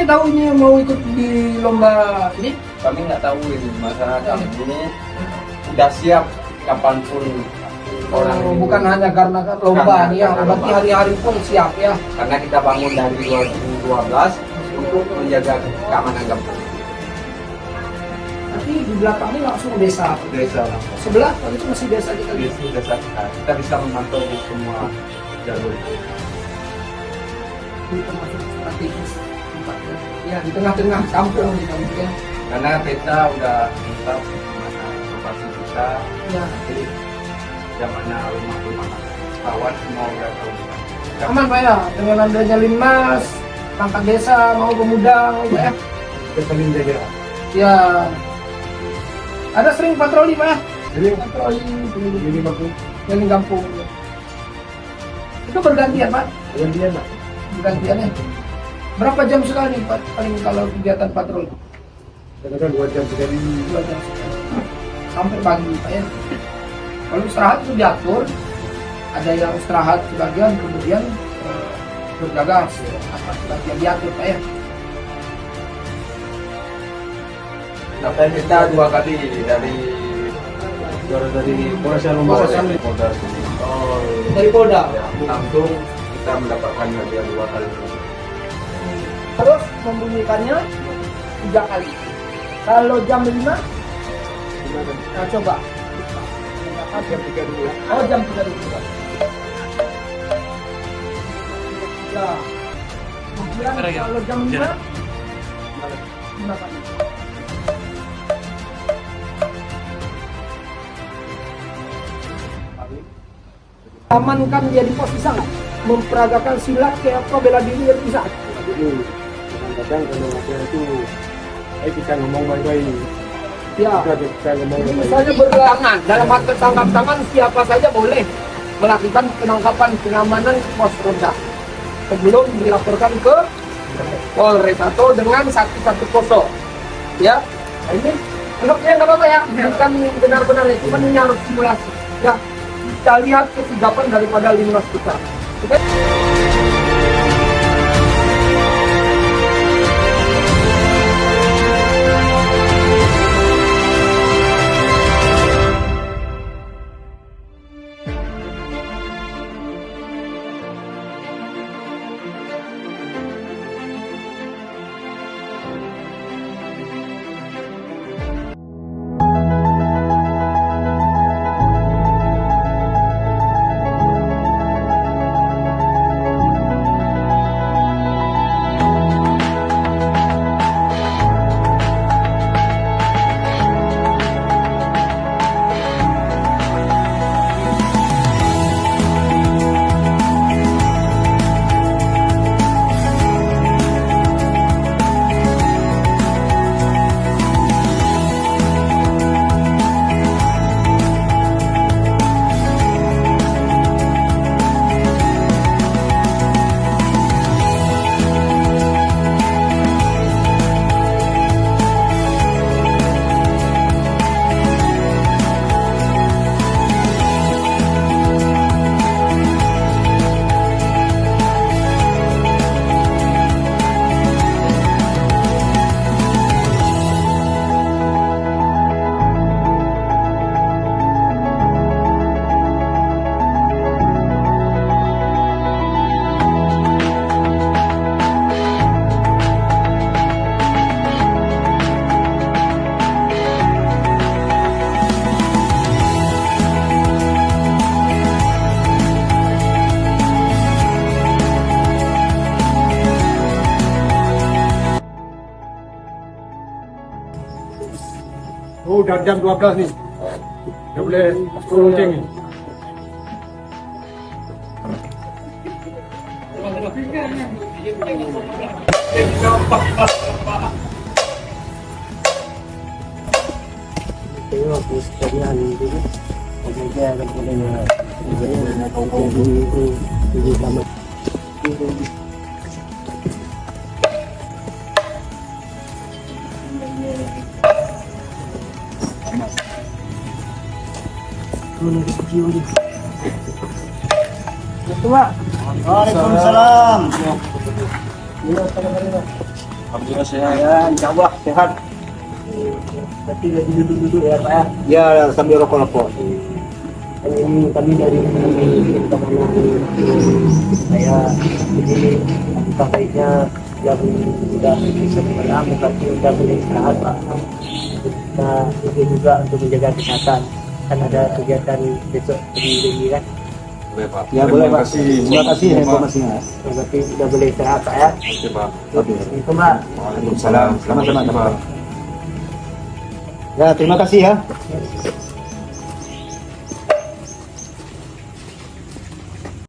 tahu ini mau ikut di lomba ini? Kami nggak tahu ini, masalah kami ini udah siap kapanpun orang Oh, ini. bukan hanya karena lomba Karena- nih ya, karena berarti lomba. hari-hari pun siap ya. Karena kita bangun dari 2012 untuk menjaga keamanan kampung Nanti di belakang ini langsung desa. desa. Sebelah kalau itu masih desa kita. Di desa kita bisa memantau di semua jalur. Itu termasuk strategis tempatnya. Ya di tengah-tengah kampung di kampung ya. Karena kita udah minta mana lokasi kita, Ya. nanti yang mana rumah-rumah kawan semua udah tahu. Aman Pak ya, dengan adanya Linmas, perangkat desa, mau pemuda, Pak ya. Kita saling jaga. Ya. Ada sering patroli Pak ya? Jadi Patroli ini bagus. keliling kampung. Itu bergantian Pak, Gantian lah. bergantian ya. Berapa jam sekali Pak paling kalau kegiatan patroli? Kadang 2 jam sekali. 2 jam sekali. Sampai pagi Pak ya. Kalau istirahat itu diatur, ada yang istirahat sebagian kemudian berjaga sebagian diatur Pak ya. Sampai kita 2 kali dari Polres Polres Polda sini. Dari Polda. Ya, langsung kita mendapatkan hadiah 2 kali. Terus membunyikannya 3 kali. Kalau jam 5, nah coba. Jam 3 dulu. Oh jam 3 dulu. Ya. Kemudian kalau jam 5, 5 kali. Amankan dia di pos bisa nggak? Memperagakan silat kayak apa bela diri dan bisa? Jadi kadang-kadang kalau ada itu kita ngomong baik-baik. Ya. Kita ngomong Jadi baik-baik. misalnya bertangan, dalam hal tangkap tangan siapa saja boleh melakukan penangkapan pengamanan di pos ronda sebelum dilaporkan ke Polres atau dengan 110. Ya, nah, ini anggapnya nggak apa-apa ya, bukan benar-benar ya, cuma ini harus simulasi. Ya, kita lihat kesigapan daripada Linmas kita. Oke? Oh, udah jam 12 nih. Udah boleh launching nih. Tengok sekalian itu kemudian kemudian itu sama Waalaikumsalam. Alhamdulillah sehat ya, insyaallah sehat. Berarti lagi duduk-duduk ya Pak ya. Ya, sambil rokok-rokok. Ini kami dari teman saya jadi alangkah baiknya yang sudah bisa bermalam berarti sudah boleh istirahat Pak. Kita itu juga untuk menjaga kesehatan kan ada kegiatan besok pagi kan. Boleh Pak. Ya, boleh, Pak. Terima kasih Pak. informasinya. Berarti sudah boleh istirahat Pak ya. Oke Pak. Itu Pak. Waalaikumsalam. Sama-sama. Pak. Ya, terima kasih ya.